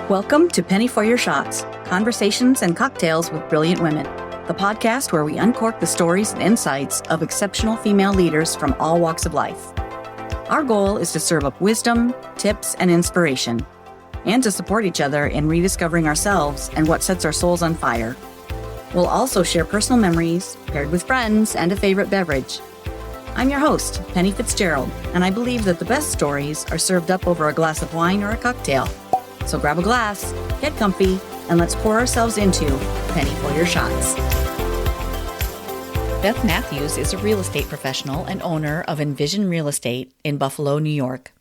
Welcome to Penny for Your Shots, Conversations and Cocktails with Brilliant Women, the podcast where we uncork the stories and insights of exceptional female leaders from all walks of life. Our goal is to serve up wisdom, tips, and inspiration, and to support each other in rediscovering ourselves and what sets our souls on fire. We'll also share personal memories, paired with friends and a favorite beverage. I'm your host, Penny Fitzgerald, and I believe that the best stories are served up over a glass of wine or a cocktail. So grab a glass, get comfy, and let's pour ourselves into Penny for Your Shots. Beth Matthews is a real estate professional and owner of Envision Real Estate in Buffalo, New York.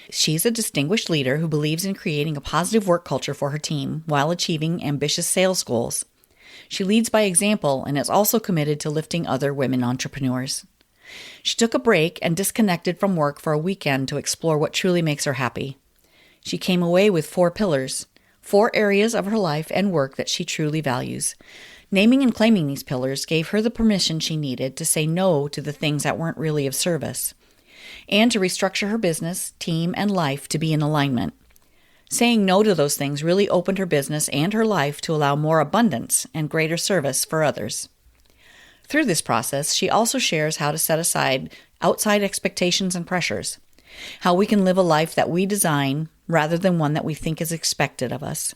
She's a distinguished leader who believes in creating a positive work culture for her team while achieving ambitious sales goals. She leads by example and is also committed to lifting other women entrepreneurs. She took a break and disconnected from work for a weekend to explore what truly makes her happy. She came away with 4 pillars, 4 areas of her life and work that she truly values. Naming and claiming these pillars gave her the permission she needed to say no to the things that weren't really of service, and to restructure her business, team, and life to be in alignment. Saying no to those things really opened her business and her life to allow more abundance and greater service for others. Through this process, she also shares how to set aside outside expectations and pressures, how we can live a life that we design rather than one that we think is expected of us.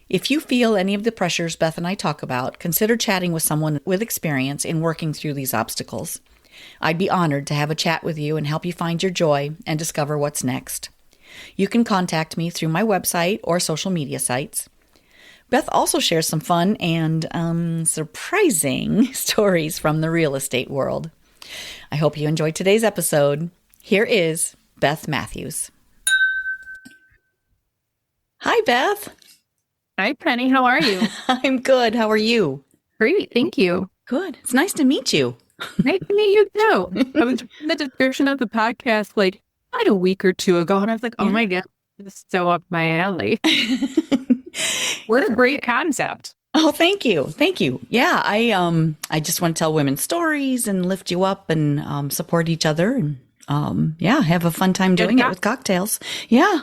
If you feel any of the pressures Beth and I talk about, consider chatting with someone with experience in working through these obstacles. I'd be honored to have a chat with you and help you find your joy and discover what's next. You can contact me through my website or social media sites. Beth also shares some fun and surprising stories from the real estate world. I hope you enjoyed today's episode. Here is Beth Matthews. Hi, Beth. Hi, Penny. How are you? I'm good. How are you? Great. Thank you. Good. It's nice to meet you. Nice to meet you, too. I was reading the description of the podcast like a week or two ago, and I was like, oh, my God, this is so up my alley. What a great concept. Oh, thank you. Thank you. Yeah, I just want to tell women stories and lift you up and support each other and have a fun time doing it with cocktails. Yeah.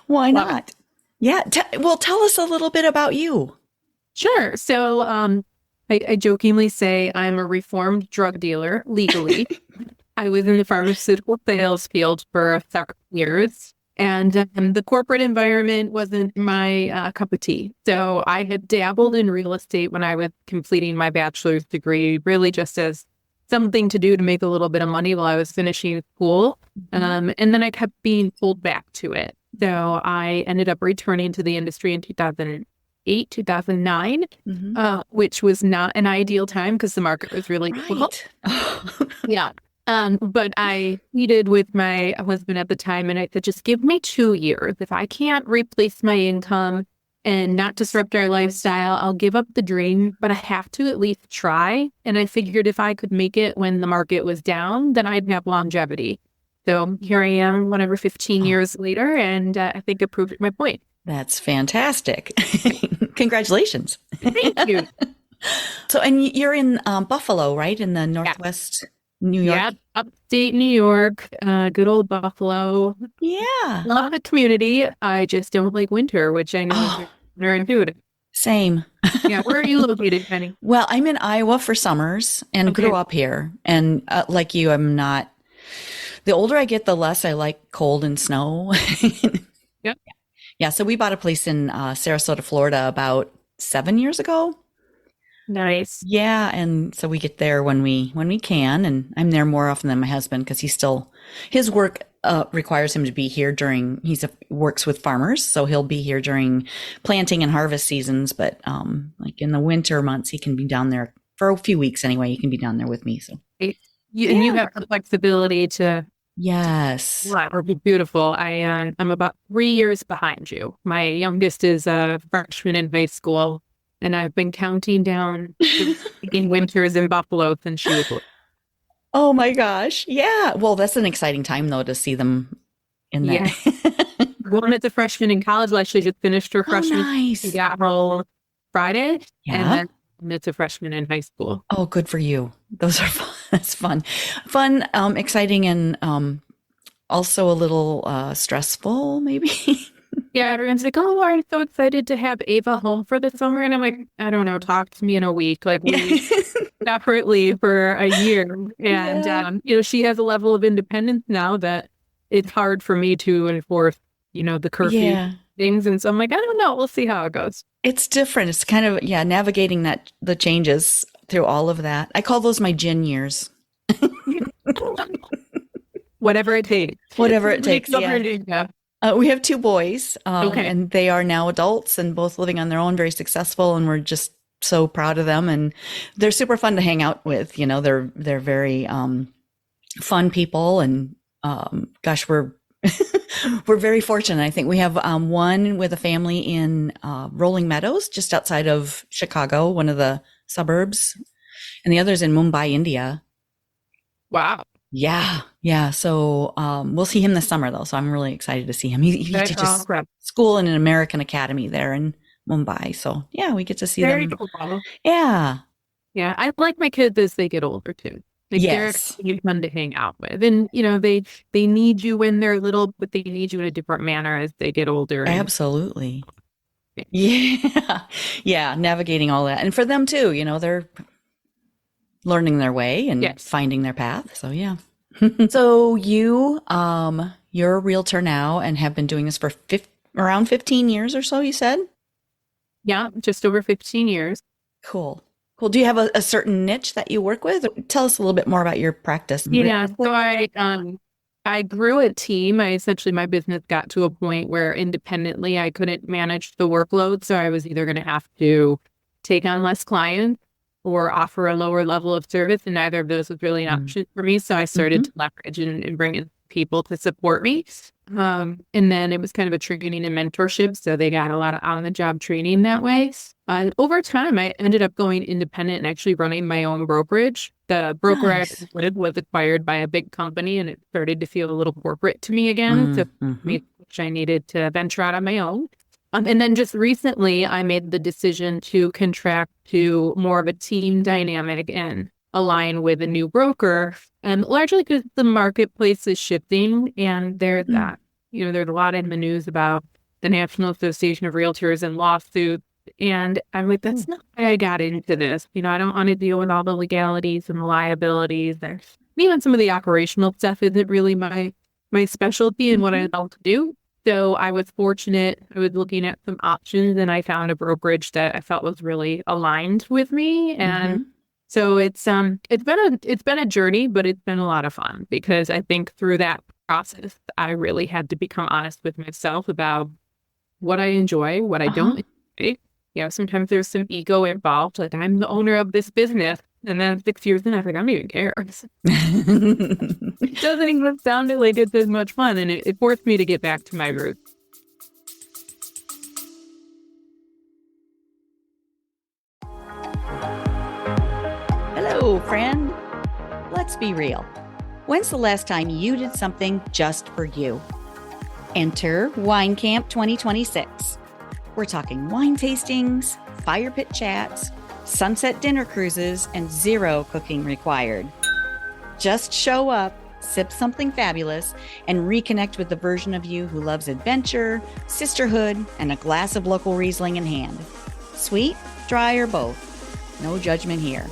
Why not? Yeah. Tell us a little bit about you. Sure. So I jokingly say I'm a reformed drug dealer legally. I was in the pharmaceutical sales field for several years, and the corporate environment wasn't my cup of tea. So I had dabbled in real estate when I was completing my bachelor's degree, really just as something to do to make a little bit of money while I was finishing school. And then I kept being pulled back to it. So I ended up returning to the industry in 2008, 2009, which was not an ideal time because the market was really cool. Yeah. But I pleaded with my husband at the time, and I said, just give me 2 years. If I can't replace my income and not disrupt our lifestyle, I'll give up the dream, but I have to at least try. And I figured if I could make it when the market was down, then I'd have longevity. So here I am, 15 years later, and I think it proved my point. That's fantastic. Congratulations. Thank you. So, and you're in Buffalo, right? In the Northwest New York? Yeah, upstate New York, good old Buffalo. Yeah. Love the community. I just don't like winter, which I know is counterintuitive. Same. Yeah. Where are you located, Penny? Well, I'm in Iowa for summers and grew up here. And like you, I'm not. The older I get, the less I like cold and snow. Yep. Yeah. So we bought a place in Sarasota, Florida about 7 years ago. Nice. Yeah. And so we get there when we can. And I'm there more often than my husband because his work requires him to be here works with farmers. So he'll be here during planting and harvest seasons. But like in the winter months, he can be down there for a few weeks anyway. He can be down there with me. So And you have the flexibility to. Yes. Wow, it'd be beautiful. I'm about 3 years behind you. My youngest is a freshman in high school, and I've been counting down in winters in Buffalo since she was little. Oh my gosh. Yeah. Well, that's an exciting time though to see them in there. Yeah. One is a freshman in college. Well, she just finished her freshman. Nice. She got home Friday. Yeah. And then it's a freshman in high school. Oh, good for you. Those are fun. That's fun. Fun, exciting, and also a little stressful, maybe. Yeah, everyone's like, "Oh, I'm so excited to have Ava home for the summer," and I'm like, "I don't know, talk to me in a week." Like Yeah. we separately for a year, and Yeah. she has a level of independence now that it's hard for me to enforce, the curfew Yeah. things, and so I'm like, I don't know, we'll see how it goes. It's different. It's kind of, yeah, navigating the changes through all of that. I call those my gin years. Whatever it takes. Whatever it takes. Yeah. Yeah. We have two boys, Okay. and they are now adults and both living on their own, very successful, and we're just so proud of them. And they're super fun to hang out with. They're very fun people, and gosh, we're we're very fortunate. I think we have one with a family in Rolling Meadows, just outside of Chicago, one of the suburbs, and the other's in Mumbai, India. Wow. Yeah, yeah. So we'll see him this summer, though. So I'm really excited to see him. He That's teaches awesome. school in an American academy there in Mumbai. So yeah, we get to see Very them. cool. Yeah. Yeah, I like my kids as they get older too. Like they're Yes. fun to hang out with, and they need you when they're little, but they need you in a different manner as they get older. And Absolutely. Yeah. Yeah. Navigating all that, and for them too. They're learning their way and yes, finding their path. So yeah. So you're a realtor now and have been doing this for around 15 years or so, you said? yeah, just over 15 years. Cool. Cool. Do you have a certain niche that you work with? Tell us a little bit more about your practice. Yeah, so I grew a team. My business got to a point where independently I couldn't manage the workload, so I was either going to have to take on less clients or offer a lower level of service, and neither of those was really an option for me. So I started to leverage and bring in people to support me. And then it was kind of a training and mentorship. So they got a lot of on-the-job training that way. Over time, I ended up going independent and actually running my own brokerage. The broker I Nice. was acquired by a big company, and it started to feel a little corporate to me again. So which I needed to venture out on my own. And then just recently, I made the decision to contract to more of a team dynamic and align with a new broker, and largely because the marketplace is shifting, and there's a lot in the news about the National Association of Realtors and lawsuits, and I'm like, that's not why I got into this. I don't want to deal with all the legalities and the liabilities. There's even some of the operational stuff isn't really my specialty and what I love to do. So I was fortunate. I was looking at some options, and I found a brokerage that I felt was really aligned with me. And so it's been a journey, but it's been a lot of fun because I think through that process, I really had to become honest with myself about what I enjoy, what I don't enjoy. Sometimes there's some ego involved. Like, I'm the owner of this business. And then 6 years in, I think I don't even care. It doesn't even sound like it's as much fun. And it forced me to get back to my roots. Hello, friend. Let's be real. When's the last time you did something just for you? Enter Wine Camp 2026. We're talking wine tastings, fire pit chats, sunset dinner cruises, and zero cooking required. Just show up, sip something fabulous, and reconnect with the version of you who loves adventure, sisterhood, and a glass of local Riesling in hand. Sweet, dry, or both. No judgment here.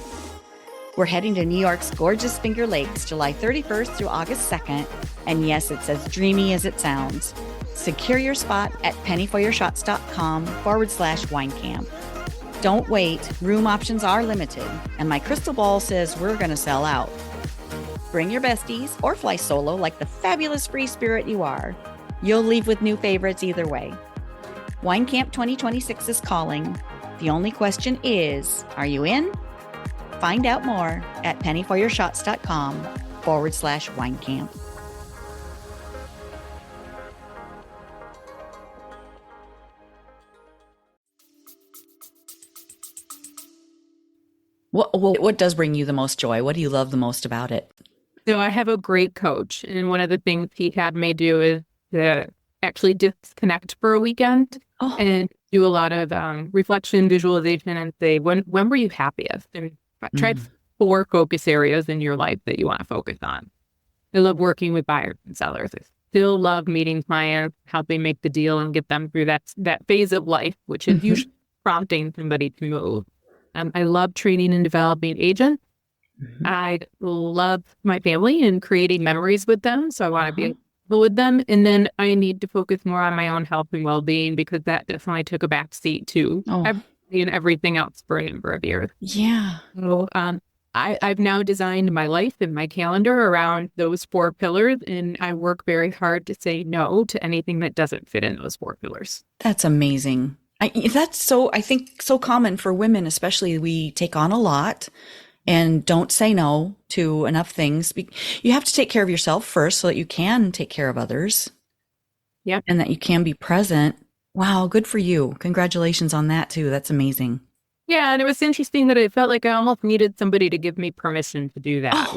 We're heading to New York's gorgeous Finger Lakes, July 31st through August 2nd, and yes, it's as dreamy as it sounds. Secure your spot at pennyforyourshots.com/winecamp. Don't wait, room options are limited, and my crystal ball says we're going to sell out. Bring your besties or fly solo like the fabulous free spirit you are. You'll leave with new favorites either way. Wine Camp 2026 is calling. The only question is, are you in? Find out more at pennyforyourshots.com/winecamp. What does bring you the most joy? What do you love the most about it? So I have a great coach, and one of the things he had me do is to actually disconnect for a weekend and do a lot of reflection, visualization, and say, when were you happiest? And try 4 focus areas in your life that you want to focus on. I love working with buyers and sellers. I still love meeting clients, helping make the deal and get them through that phase of life, which is usually prompting somebody to move. I love training and developing agents. I love my family and creating memories with them. So I want to be with them. And then I need to focus more on my own health and well-being, because that definitely took a back seat to everything else for a number of years. Yeah. So I've now designed my life and my calendar around those 4 pillars, and I work very hard to say no to anything that doesn't fit in those 4 pillars. That's amazing. That's so, I think, so common for women, especially. We take on a lot and don't say no to enough things. You have to take care of yourself first so that you can take care of others. Yeah. And that you can be present. Wow, good for you. Congratulations on that too. That's amazing. Yeah, and it was interesting that I felt like I almost needed somebody to give me permission to do that.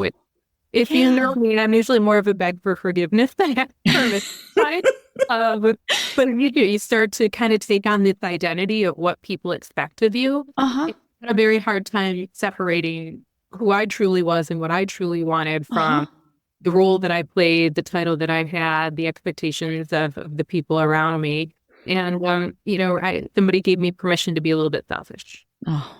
If you know me, I'm usually more of a beg for forgiveness than ask permission. Right? But you start to kind of take on this identity of what people expect of you. I had a very hard time separating who I truly was and what I truly wanted from the role that I played, the title that I had, the expectations of the people around me. And, somebody gave me permission to be a little bit selfish. Oh,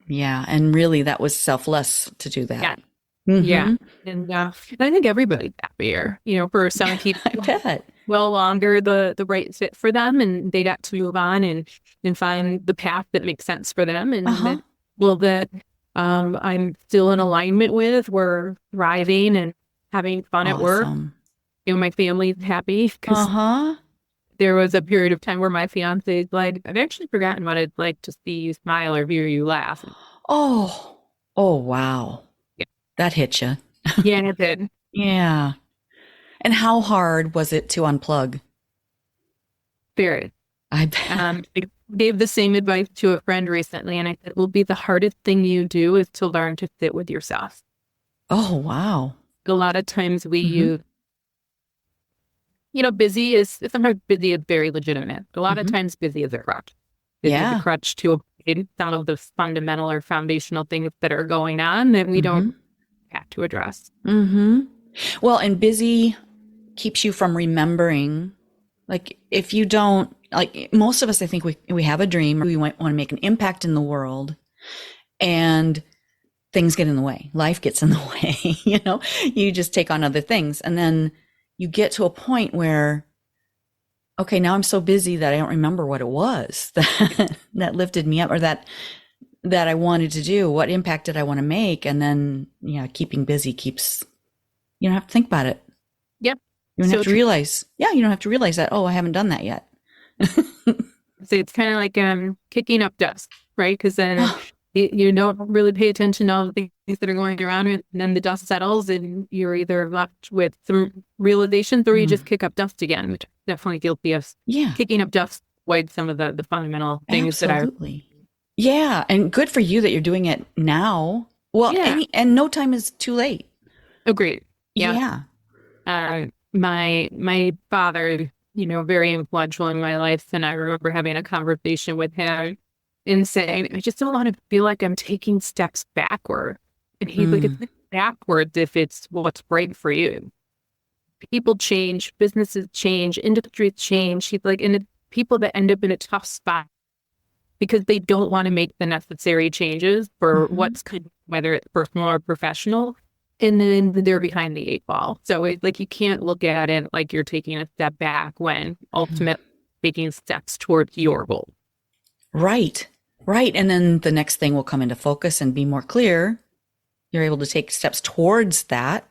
yeah. And really, that was selfless to do that. Yeah. Yeah. And I think everybody's happier, for some people. I bet. Well, longer the right fit for them, and they got to move on and find the path that makes sense for them. And that I'm still in alignment with, we're thriving and having fun at work. My family's happy because there was a period of time where my fiance is like, I've actually forgotten what it's like to see you smile or hear you laugh. Oh, wow. Yeah. That hit you. Yeah, it did. Yeah. And how hard was it to unplug? Very. I bet. I gave the same advice to a friend recently, and I said, it will be the hardest thing you do is to learn to sit with yourself. Oh, wow. A lot of times we use, sometimes busy is very legitimate. A lot of times busy is a crutch. It's a crutch to avoid some of the fundamental or foundational things that are going on that we don't have to address. Well, and busy keeps you from remembering. Like, if you don't, like, most of us, I think we have a dream. We want to make an impact in the world, and things get in the way. Life gets in the way. You just take on other things. And then you get to a point where, okay, now I'm so busy that I don't remember what it was that lifted me up, or that I wanted to do. What impact did I want to make? And then, keeping busy keeps, you don't have to think about it. Yep. You don't have to realize. Yeah, you don't have to realize that, I haven't done that yet. So it's kind of like kicking up dust, right? Because then you don't really pay attention to all the things that are going around, and then the dust settles, and you're either left with some realizations, or you just kick up dust again, which I'm definitely guilty of. Yeah, kicking up dust avoid some of the fundamental things that are. Yeah, and good for you that you're doing it now. Well, and no time is too late. Agreed. Yeah. My father, very influential in my life, and I remember having a conversation with him and saying, I just don't want to feel like I'm taking steps backward. And he's like, it's not backwards if it's what's right for you. People change, businesses change, industries change. He's like, and it's people that end up in a tough spot because they don't want to make the necessary changes for what's good, whether it's personal or professional. And then they're behind the 8 ball. So it's like, you can't look at it like you're taking a step back when ultimately taking steps towards your goal. Right. And then the next thing will come into focus and be more clear. You're able to take steps towards that.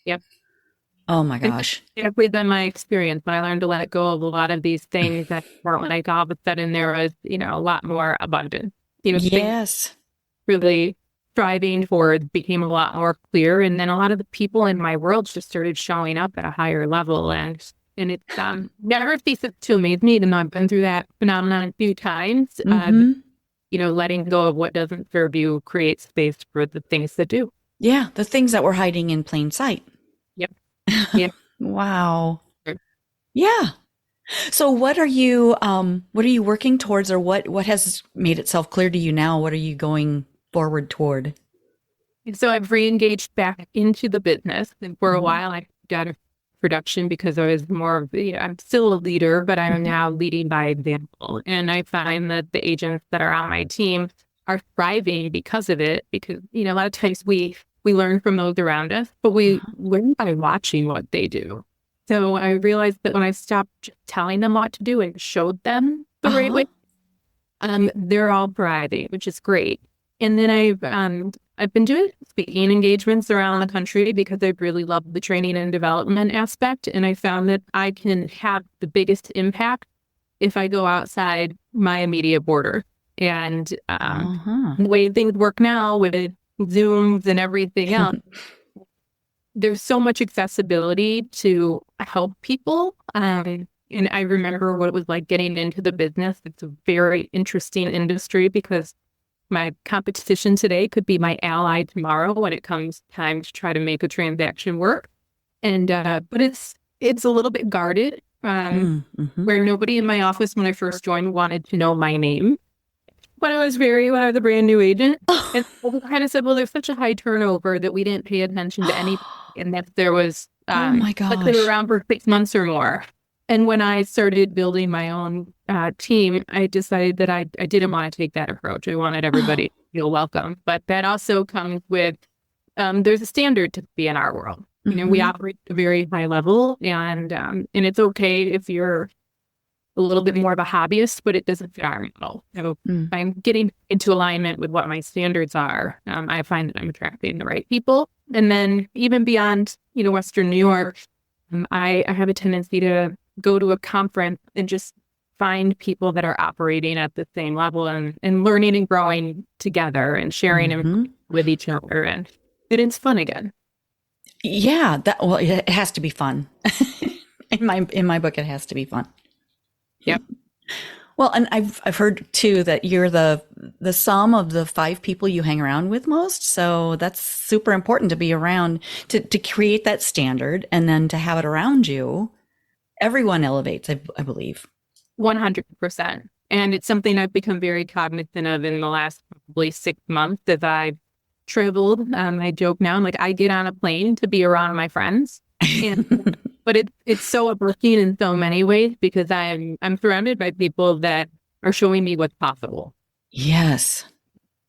Yep. Oh my gosh. It's been my experience. I learned to let go of a lot of these things that weren't like all of a sudden there was, a lot more abundant. Yes. Really striving for it became a lot more clear. And then a lot of the people in my world just started showing up at a higher level. And it's never ceases to amaze me. And I've been through that phenomenon a few times. Letting go of what doesn't serve you creates space for the things that do. Yeah, the things that were hiding in plain sight. Yep. Yeah. Wow. Yeah. So what are you working towards, or what has made itself clear to you now? What are you going forward toward? So I've re-engaged back into the business. And for a while, I out of production because I was more, I'm still a leader, but I'm now leading by example. And I find that the agents that are on my team are thriving because of it, because, a lot of times we learn from those around us, but we learn by watching what they do. So I realized that when I stopped just telling them what to do and showed them the right way, they're all thriving, which is great. And then I've been doing speaking engagements around the country because I really love the training and development aspect. And I found that I can have the biggest impact if I go outside my immediate border. And the way things work now with Zooms and everything else, there's so much accessibility to help people. And I remember what it was like getting into the business. It's a very interesting industry because my competition today could be my ally tomorrow when it comes time to try to make a transaction work. And but it's a little bit guarded, where nobody in my office when I first joined wanted to know my name when I was a brand new agent. And we kind of said, well, there's such a high turnover that we didn't pay attention to any, and that there was oh my gosh, like they were around for 6 months or more. And when I started building my own team, I decided that I didn't want to take that approach. I wanted everybody to feel welcome. But that also comes with, there's a standard to be in our world. We operate at a very high level, and it's okay if you're a little bit more of a hobbyist, but it doesn't fit our model. So I'm getting into alignment with what my standards are. I find that I'm attracting the right people. And then even beyond, Western New York, I have a tendency to go to a conference and just find people that are operating at the same level and learning and growing together and sharing with each other. And it's fun again. Yeah, it has to be fun. in my book, it has to be fun. Yep. Well, and I've heard too that you're the sum of the 5 people you hang around with most. So that's super important to be around to create that standard, and then to have it around you. Everyone elevates, I believe. 100%. And it's something I've become very cognizant of in the last probably 6 months as I've traveled. I joke now, I'm like, I get on a plane to be around my friends. And, but it's so uplifting in so many ways because I'm surrounded by people that are showing me what's possible. Yes.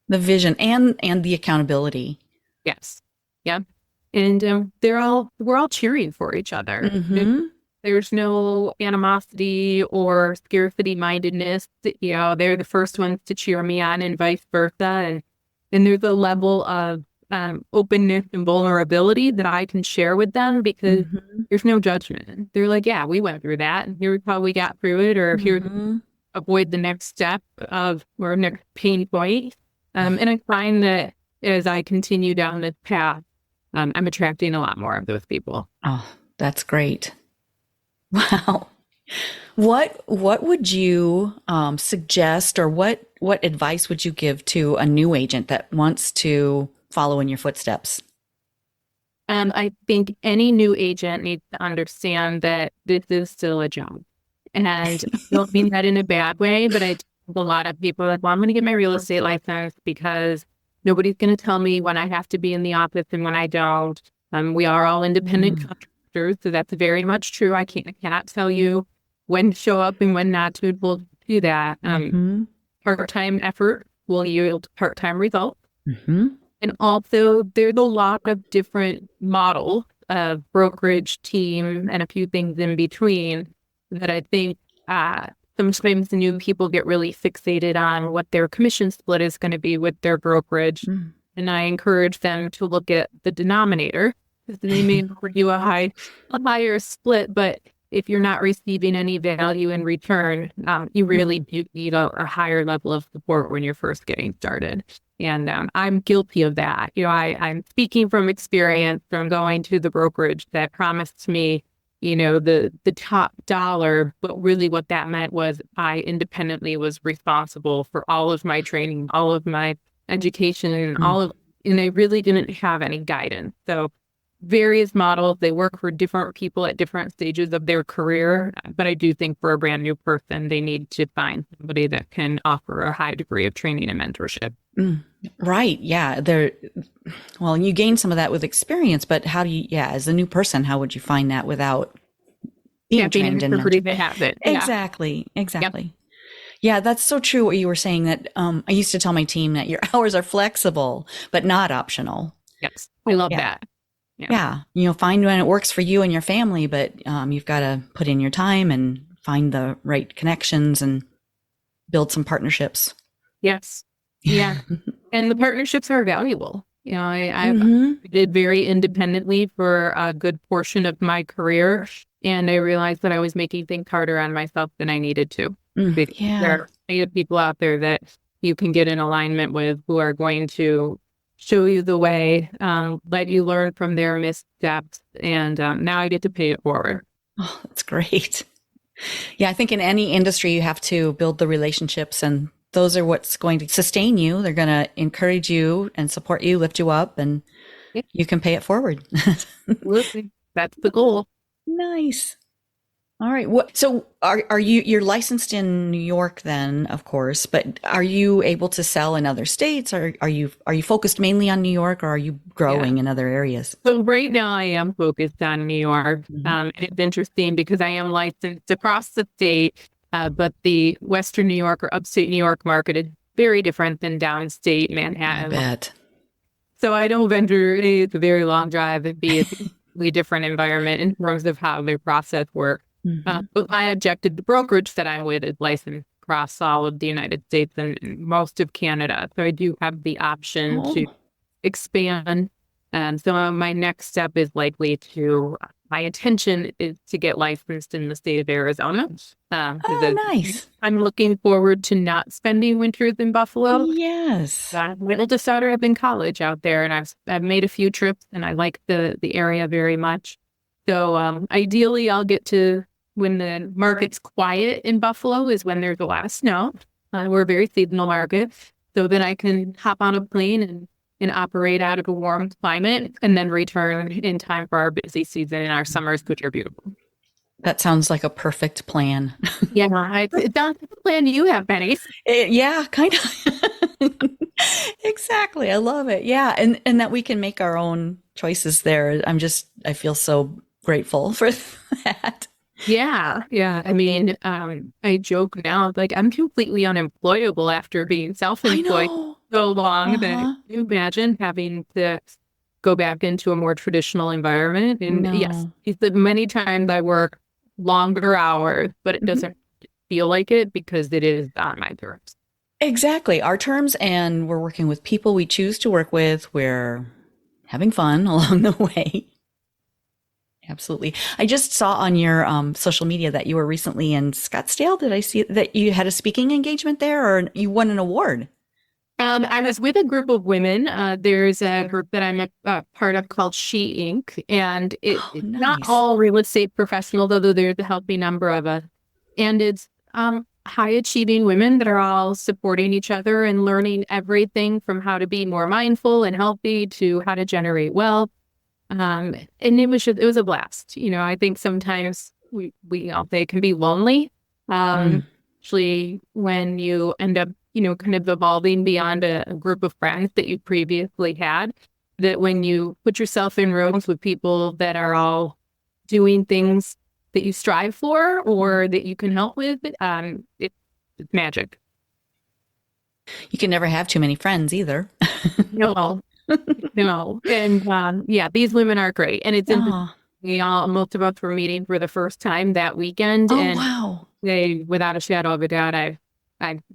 The vision and the accountability. Yes. Yeah. And we're all cheering for each other. There's no animosity or scarcity mindedness. They're the first ones to cheer me on and vice versa. And there's a level of openness and vulnerability that I can share with them because there's no judgment. They're like, yeah, we went through that, and here's how we got through it, or here's avoid the next step or next pain point. And I find that as I continue down this path, I'm attracting a lot more of those people. Oh, that's great. Wow. What would you suggest, or what advice would you give to a new agent that wants to follow in your footsteps? I think any new agent needs to understand that this is still a job. And I don't mean that in a bad way, but I think a lot of people are like, well, I'm going to get my real estate license because nobody's going to tell me when I have to be in the office and when I don't. We are all independent contractors, so that's very much true. I cannot tell you when to show up and when not to. We'll do that. Part-time effort will yield part-time results. And also, there's a lot of different models of brokerage, team, and a few things in between that I think sometimes the new people get really fixated on what their commission split is going to be with their brokerage. And I encourage them to look at the denominator, because they may offer you a higher split, but if you're not receiving any value in return, you really do need a higher level of support when you're first getting started. And I'm guilty of that. I'm speaking from experience from going to the brokerage that promised me, the top dollar, but really what that meant was I independently was responsible for all of my training, all of my education, and I really didn't have any guidance. So various models. They work for different people at different stages of their career. But I do think for a brand new person, they need to find somebody that can offer a high degree of training and mentorship. Right. Yeah. Well, you gain some of that with experience, but how do you, as a new person, how would you find that without being trained and everybody that has it. Exactly. Yep. Yeah, that's so true what you were saying that I used to tell my team that your hours are flexible, but not optional. Yes. I love that. Yeah. Find when it works for you and your family, but you've got to put in your time and find the right connections and build some partnerships. Yes. Yeah. And the partnerships are valuable. I did very independently for a good portion of my career. And I realized that I was making things harder on myself than I needed to. There are plenty of people out there that you can get in alignment with who are going to show you the way, let you learn from their missteps. And now I get to pay it forward. Oh, that's great. Yeah, I think in any industry, you have to build the relationships, and those are what's going to sustain you. They're going to encourage you and support you, lift you up, and you can pay it forward. Absolutely. That's the goal. Nice. All right. So you're licensed in New York then, of course, but are you able to sell in other states, or are you focused mainly on New York, or are you growing in other areas? So right now I am focused on New York. And it's interesting because I am licensed across the state, but the Western New York or upstate New York market is very different than downstate Manhattan. I bet. So I don't venture, it's a very long drive. It'd be a different environment in terms of how their process works. But my objective, the brokerage that I'm with, is licensed across all of the United States and most of Canada. So I do have the option to expand. And so my next step is likely my intention is to get licensed in the state of Arizona. Nice. I'm looking forward to not spending winters in Buffalo. Yes. I'm able to start up in college out there, and I've made a few trips, and I like the area very much. So ideally, I'll get to when the market's quiet in Buffalo is when there's a lot of snow. We're a very seasonal market. So then I can hop on a plane and operate out of a warm climate and then return in time for our busy season and our summers, which are beautiful. That sounds like a perfect plan. Yeah, it's not the plan you have, Penny. Yeah, kind of. Exactly. I love it. Yeah. And that we can make our own choices there. I feel so grateful for that. Yeah. I mean, I joke now, like I'm completely unemployable after being self-employed so long that can you imagine having to go back into a more traditional environment? And yes, many times I work longer hours, but it doesn't feel like it because it is on my terms. Exactly. Our terms, and we're working with people we choose to work with. We're having fun along the way. Absolutely. I just saw on your social media that you were recently in Scottsdale. Did I see that you had a speaking engagement there, or you won an award? I was with a group of women. There's a group that I'm a part of called She Inc. And it's not all real estate professionals, although there's a healthy number of us. And it's high achieving women that are all supporting each other and learning everything from how to be more mindful and healthy to how to generate wealth. And it was a blast. I think sometimes we all say it can be lonely. Actually, when you end up, kind of evolving beyond a group of friends that you previously had, that when you put yourself in rooms with people that are all doing things that you strive for or that you can help with, it's magic. You can never have too many friends either. No. And these women are great. And it's most of us were meeting for the first time that weekend. Wow. They, without a shadow of a doubt, I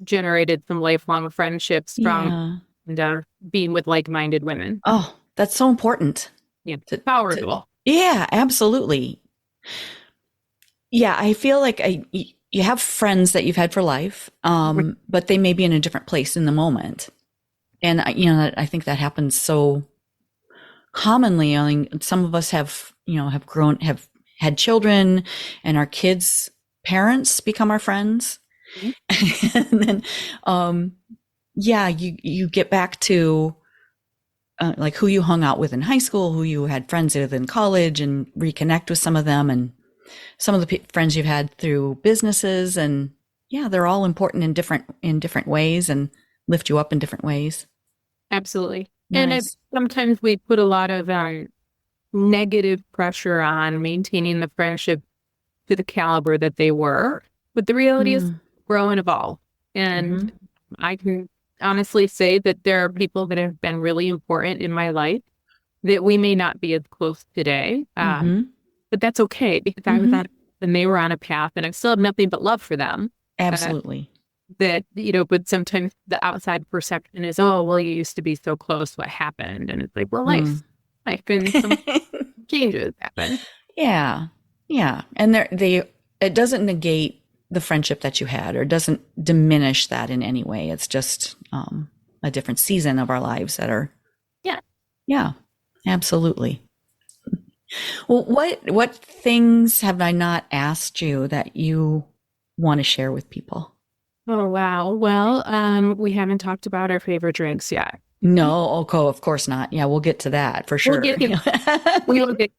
generated some lifelong friendships from being with like-minded women. Oh, that's so important. Yeah, it's powerful. Yeah, absolutely. Yeah, I feel like you have friends that you've had for life, but they may be in a different place in the moment. And, I think that happens so commonly. I mean, some of us have had children, and our kids' parents become our friends. And then, you get back to like who you hung out with in high school, who you had friends with in college, and reconnect with some of them, and some of the friends you've had through businesses. And yeah, they're all important in different ways and lift you up in different ways. Absolutely. And Nice. sometimes we put a lot of negative pressure on maintaining the friendship to the caliber that they were. But the reality is grow and evolve. And I can honestly say that there are people that have been really important in my life that we may not be as close today. But that's okay because I was on and they were on a path and I still have nothing but love for them. Absolutely. That, but sometimes the outside perception is, oh, well, you used to be so close. What happened? And it's like, well, life and some changes happen. Yeah. Yeah. And it doesn't negate the friendship that you had, or doesn't diminish that in any way. It's just a different season of our lives that are. Yeah. Yeah, absolutely. Well, what things have I not asked you that you want to share with people? Oh, wow. Well, we haven't talked about our favorite drinks yet. No, okay, of course not. Yeah, we'll get to that for sure. We will get.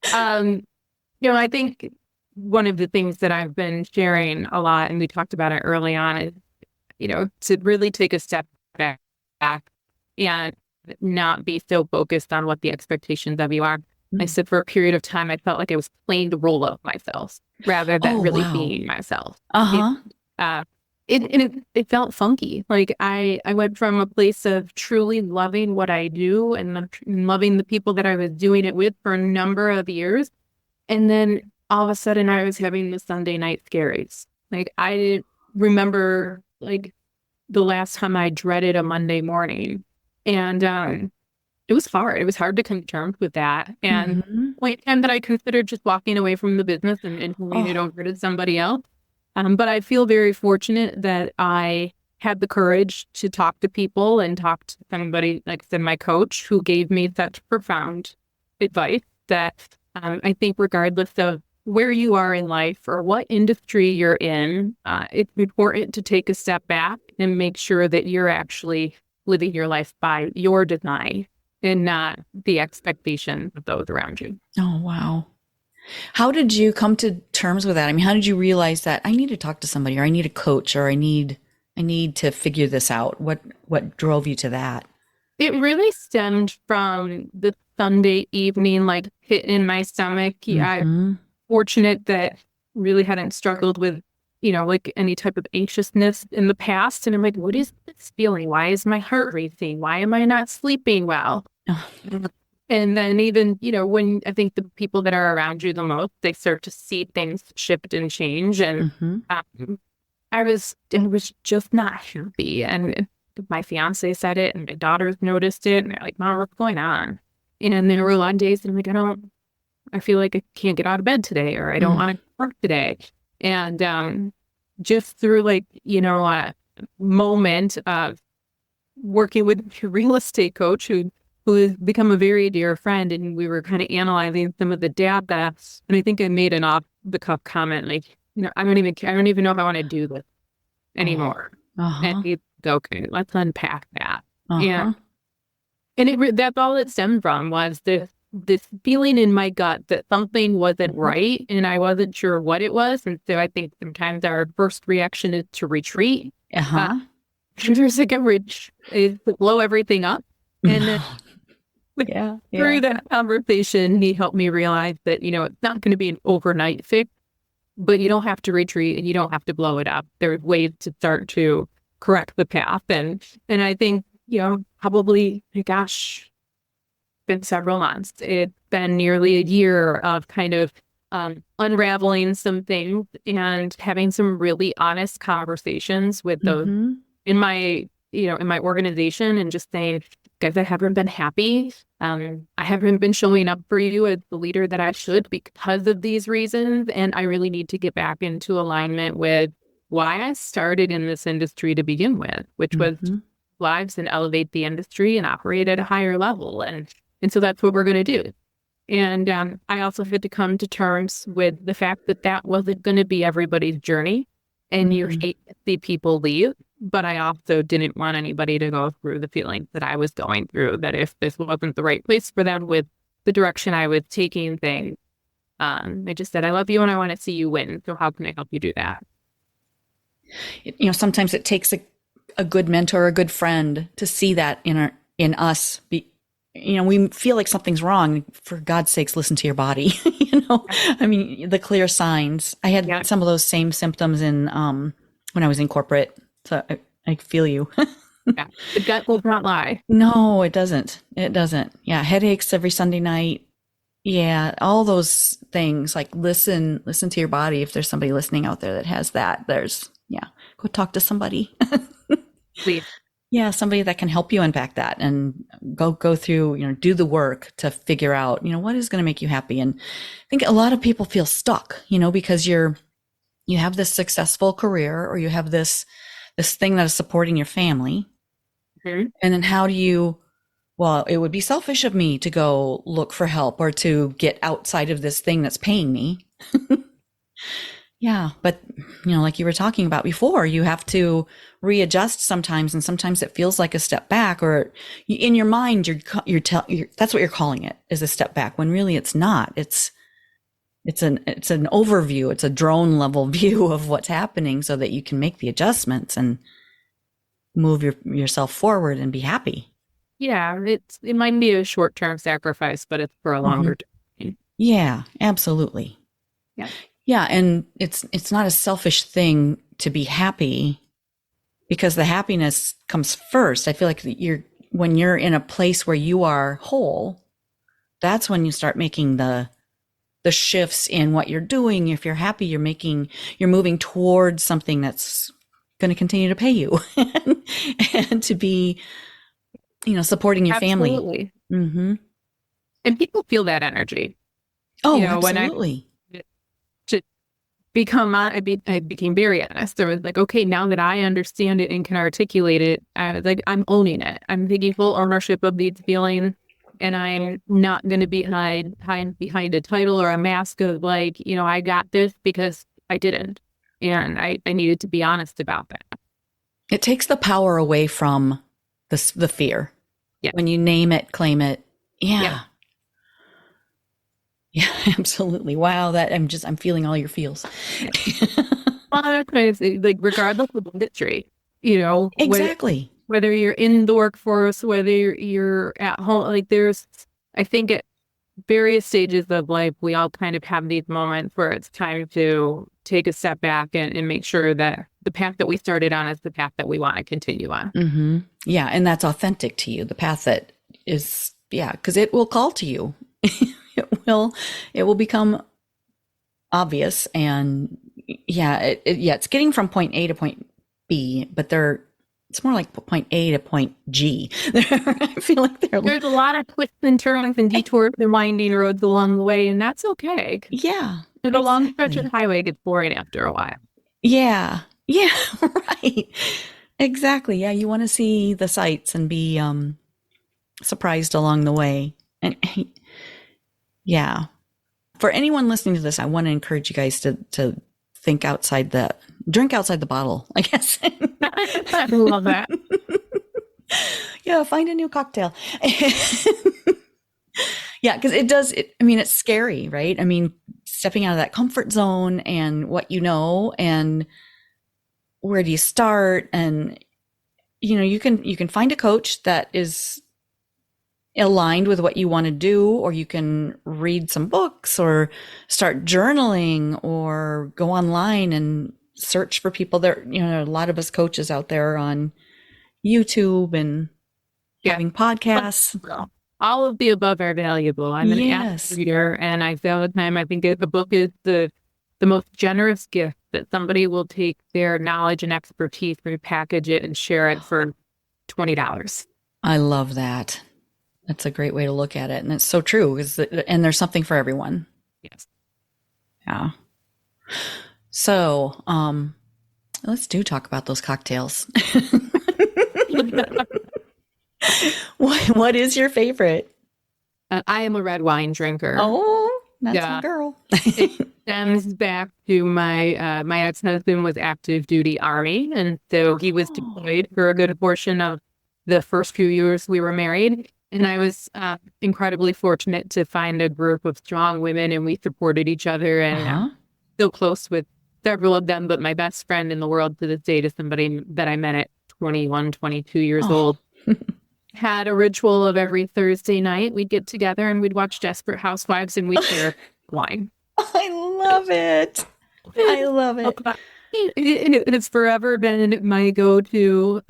I think one of the things that I've been sharing a lot, and we talked about it early on, is, to really take a step back and not be so focused on what the expectations of you are. I said for a period of time, I felt like I was playing the role of myself rather than really being myself. It felt funky. Like I went from a place of truly loving what I do and loving the people that I was doing it with for a number of years. And then all of a sudden I was having the Sunday night scaries. Like I remember like the last time I dreaded a Monday morning, and it was hard. It was hard to come to terms with that. And and that I considered just walking away from the business and handing it over to somebody else. But I feel very fortunate that I had the courage to talk to people and talk to somebody, like I said, my coach, who gave me such profound advice that I think regardless of where you are in life or what industry you're in, it's important to take a step back and make sure that you're actually living your life by your design and not the expectations of those around you. Oh, wow. How did you come to terms with that? I mean, how did you realize that I need to talk to somebody, or I need a coach, or I need to figure this out? What drove you to that? It really stemmed from the Sunday evening, like hit in my stomach. I'm fortunate that really hadn't struggled with, like any type of anxiousness in the past. And I'm like, what is this feeling? Why is my heart racing? Why am I not sleeping well? And then even, when I think the people that are around you the most, they start to see things shift and change. And I was just not happy. And my fiance said it, and my daughters noticed it, and they're like, Mom, what's going on? And there were a lot of days that I'm like, I feel like I can't get out of bed today, or I don't want to work today. And just through a moment of working with a real estate coach who has become a very dear friend, and we were kind of analyzing some of the data, and I think I made an off the cuff comment like, I don't even know if I want to do this anymore. And he's okay, let's unpack that. And that's all it stemmed from, was this feeling in my gut that something wasn't right, and I wasn't sure what it was. And so I think sometimes our first reaction is to retreat. Your second is to blow everything up. And then through that conversation, he helped me realize that, it's not going to be an overnight fix, but you don't have to retreat and you don't have to blow it up. There's ways to start to correct the path. And I think, probably, been several months. It's been nearly a year of kind of unraveling some things and having some really honest conversations with those in my organization, and just saying, guys, I haven't been happy. I haven't been showing up for you as the leader that I should because of these reasons. And I really need to get back into alignment with why I started in this industry to begin with, which was lives and elevate the industry and operate at a higher level. And so that's what we're going to do. And I also had to come to terms with the fact that wasn't going to be everybody's journey. And you hate to see people leave. but I also didn't want anybody to go through the feelings that I was going through, that if this wasn't the right place for them with the direction I was taking things, I just said, I love you and I want to see you win. So how can I help you do that? Sometimes it takes a good mentor, a good friend to see that in us. We feel like something's wrong. For God's sakes, listen to your body. I mean, the clear signs. I had some of those same symptoms when I was in corporate. So I feel you. Yeah. The gut will not lie. No, it doesn't. It doesn't. Yeah. Headaches every Sunday night. Yeah. All those things, like listen to your body. If there's somebody listening out there that has that, go talk to somebody. Please. Yeah. Somebody that can help you unpack that and go through, do the work to figure out, what is going to make you happy. And I think a lot of people feel stuck, because you have this successful career, or you have this thing that is supporting your family. Mm-hmm. And then how do you, well, it would be selfish of me to go look for help or to get outside of this thing that's paying me. Yeah. But, like you were talking about before, you have to readjust sometimes. And sometimes it feels like a step back, or in your mind, that's what you're calling it, is a step back, when really it's not. It's an overview. It's a drone level view of what's happening so that you can make the adjustments and move yourself forward and be happy. Yeah, it might be a short-term sacrifice, but it's for a longer term. Yeah, absolutely. Yeah. Yeah, and it's not a selfish thing to be happy, because the happiness comes first. I feel like when you're in a place where you are whole, that's when you start making the shifts in what you're doing. If you're happy, you're moving towards something that's going to continue to pay you and to be, supporting your family. Absolutely. Mm-hmm. And people feel that energy. Oh, absolutely. I became very honest. I was like, okay, now that I understand it and can articulate it, I'm owning it. I'm taking full ownership of these feelings. And I'm not going to be hide behind a title or a mask of I got this, because I didn't. And I needed to be honest about that. It takes the power away from the fear. Yeah. When you name it, claim it. Yeah. Yeah, absolutely. Wow. I'm feeling all your feels. Well, that's crazy. Regardless of the industry, Exactly. Whether you're in the workforce, whether you're at home, I think at various stages of life, we all kind of have these moments where it's time to take a step back and make sure that the path that we started on is the path that we want to continue on. Mm-hmm. Yeah. And that's authentic to you. The path that is, because it will call to you. It will become obvious. And it's getting from point A to point B, but it's more like point A to point G. I feel like there's a lot of twists and turns and detours and winding roads along the way, and that's okay. Yeah. The long stretch of the highway gets boring after a while. Yeah. Yeah. Right. Exactly. Yeah. You want to see the sights and be surprised along the way. And yeah. For anyone listening to this, I want to encourage you guys to drink outside the bottle, I guess. I love that. Yeah, find a new cocktail. Yeah, because it's scary, right? I mean, stepping out of that comfort zone and what and where do you start? And, you can find a coach that is aligned with what you want to do, or you can read some books or start journaling or go online and search for people. There, a lot of us coaches out there on YouTube and having podcasts. All of the above are valuable. I'm an avid reader, and I say all the time, I think the book is the most generous gift that somebody will take their knowledge and expertise, repackage it, and share it for $20. I love that. That's a great way to look at it. And it's so true. And there's something for everyone. Yes. Yeah. So, let's talk about those cocktails. What is your favorite? I am a red wine drinker. Oh, that's my girl. stems back to my ex-husband was active duty Army, and so he was deployed for a good portion of the first few years we were married. And I was incredibly fortunate to find a group of strong women, and we supported each other, and I'm still close with several of them. But my best friend in the world to this date is somebody that I met at 21, 22 years old. Had a ritual of every Thursday night. We'd get together and we'd watch Desperate Housewives, and we'd share wine. I love it. I love it. It's forever been my go-to.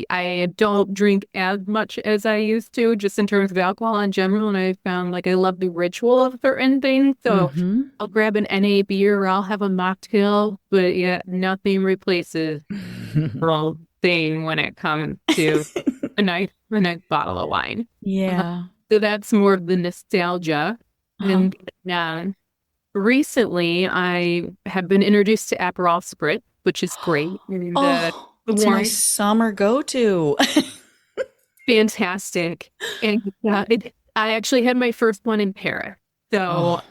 I don't drink as much as I used to, just in terms of alcohol in general. And I found like I love the ritual of certain things. So I'll grab an NA beer or I'll have a mocktail, but yeah, nothing replaces the whole thing when it comes to a nice bottle of wine. Yeah. So that's more of the nostalgia. And recently I have been introduced to Aperol Spritz, which is great. It's my summer go-to. Fantastic. And I actually had my first one in Paris. So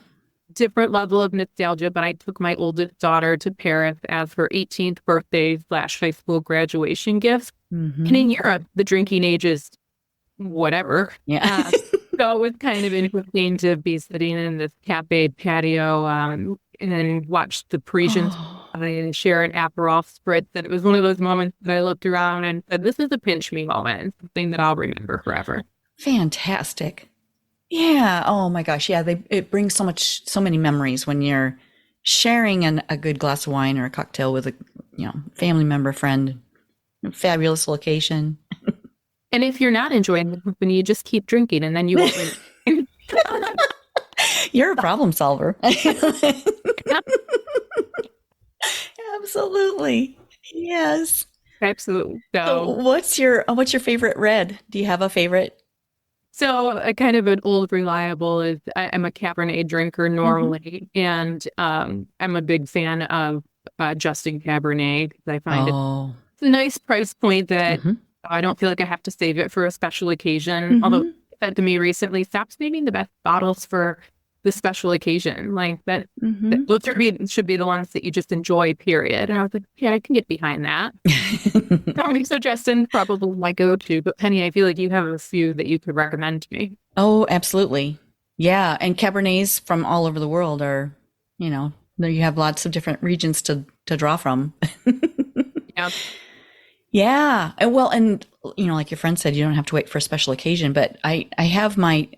different level of nostalgia, but I took my oldest daughter to Paris as her 18th birthday / high school graduation gift. And in Europe, the drinking age is whatever. Yeah. So it was kind of interesting to be sitting in this cafe patio and then watch the Parisians and share an Aperol Spritz. And it was one of those moments that I looked around and said, this is a pinch me moment, something that I'll remember forever. Fantastic. Yeah. Oh my gosh. Yeah. It brings so many memories when you're sharing a good glass of wine or a cocktail with a family member, friend, fabulous location. And if you're not enjoying the company, you just keep drinking and then you won't win. You're a problem solver. Absolutely. Yes. Absolutely. So what's your favorite red? Do you have a favorite? So a kind of an old reliable is I'm a Cabernet drinker normally, and I'm a big fan of Justin Cabernet because I find it's a nice price point that I don't feel like I have to save it for a special occasion. Although it said to me recently, stop saving the best bottles for the special occasion. Like that those should be the ones that you just enjoy, period. And I was like, yeah, I can get behind that. So Justin, probably my go-to. But Penny, I feel like you have a few that you could recommend to me. Oh, absolutely. Yeah. And Cabernets from all over the world are, you have lots of different regions to draw from. Yeah. Yeah. Well, and like your friend said, you don't have to wait for a special occasion, but I have my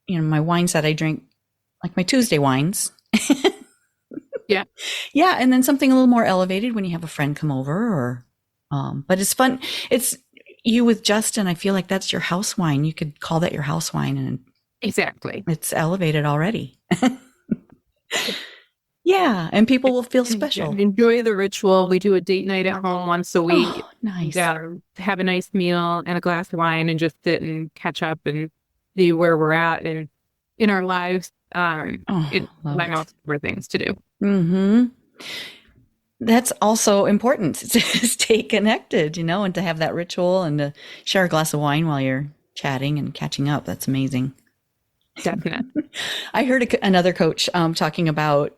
wines that I drink, like my Tuesday wines. Yeah. Yeah. And then something a little more elevated when you have a friend come over but it's fun. It's you with Justin. I feel like that's your house wine. You could call that your house wine and exactly. It's elevated already. Yeah, and people will feel special. Enjoy the ritual. We do a date night at home once a week. Oh, nice. Have a nice meal and a glass of wine and just sit and catch up and see where we're at and in our lives. It's my most favorite things to do. That's also important to stay connected, and to have that ritual and to share a glass of wine while you're chatting and catching up. That's amazing. Definitely. I heard another coach talking about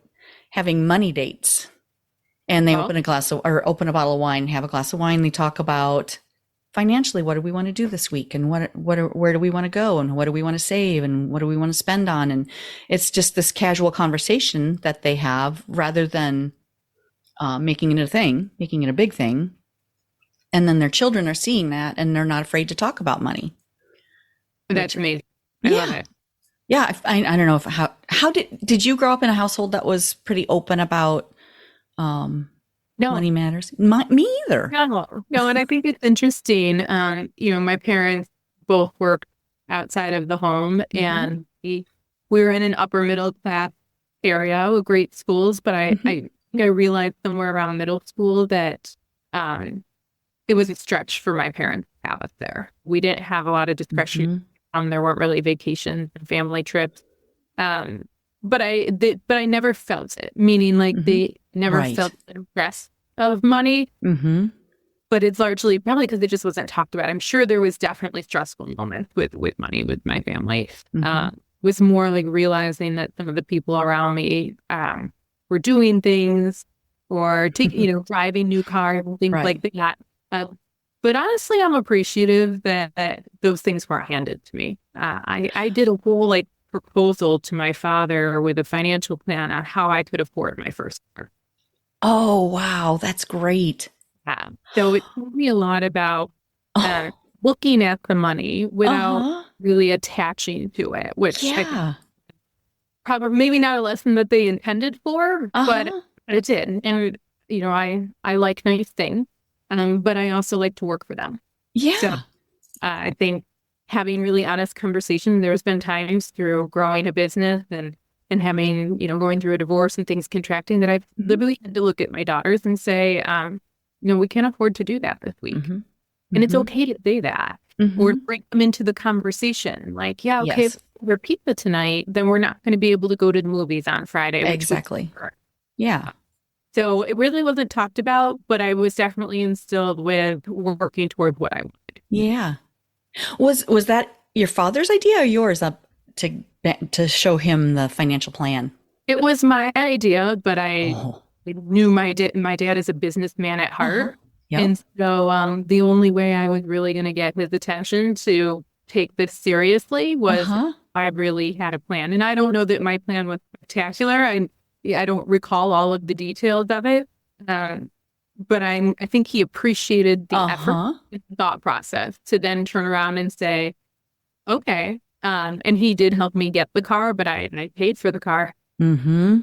having money dates, and they open a bottle of wine, have a glass of wine. They talk about financially, what do we want to do this week, and where do we want to go, and what do we want to save, and what do we want to spend on? And it's just this casual conversation that they have rather than making it a thing, making it a big thing. And then their children are seeing that, and they're not afraid to talk about money. That's amazing. I love it. Yeah, I don't know how did you grow up in a household that was pretty open about money matters? Me either. No, and I think it's interesting. My parents both worked outside of the home, and we were in an upper middle class area with great schools. But I think I realized somewhere around middle school that it was a stretch for my parents to have us there. We didn't have a lot of discretion. There weren't really vacations and family trips. But I never felt it, meaning like they never felt the stress of money. But it's largely probably because it just wasn't talked about. I'm sure there was definitely stressful moments with money with my family. was more like realizing that some of the people around me were doing things or driving new cars and things Right. like that. But honestly, I'm appreciative that those things weren't handed to me. I did a whole like proposal to my father with a financial plan on how I could afford my first car. Oh, wow. That's great. So it taught me a lot about Oh, looking at the money without uh-huh. really attaching to it, which I think Yeah. probably maybe not a lesson that they intended for, but Uh-huh. it did. And I like nice things, but I also like to work for them. So Yeah. I think having really honest conversation. There's been times through growing a business and having going through a divorce and things contracting that I've literally had to look at my daughters and say, we can't afford to do that this week. Mm-hmm. And it's Mm-hmm. okay to say that or Mm-hmm. bring them into the conversation. Like, yeah, okay, Yes. if we're pizza tonight, then we're not going to be able to go to the movies on Friday. Exactly. Yeah. So it really wasn't talked about, but I was definitely instilled with working toward what I wanted. Yeah. Was that your father's idea or yours up to show him the financial plan? It was my idea, but I Oh. knew my dad is a businessman at Uh-huh. heart. Yep. And so the only way I was really going to get his attention to take this seriously was Uh-huh. I really had a plan. And I don't know that my plan was spectacular. I don't recall all of the details of it. But I think he appreciated the effort Uh-huh. and thought process to then turn around and say, okay. And he did help me get the car, but I paid for the car. Mm-hmm.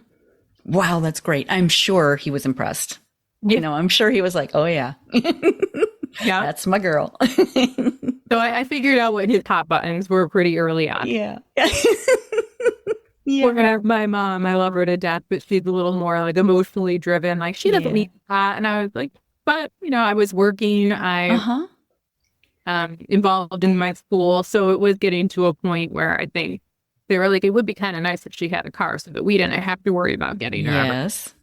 Wow, that's great. I'm sure he was impressed. Yeah. I'm sure he was like, oh yeah. Yeah. That's my girl. So I figured out what his hot buttons were pretty early on. Yeah. Where my mom, I love her to death, but she's a little more like emotionally driven. Like she doesn't need that. And I was like, but I was working. Uh-huh. Involved in my school. So it was getting to a point where I think they were like, it would be kind of nice if she had a car so that we didn't have to worry about getting her. Yes.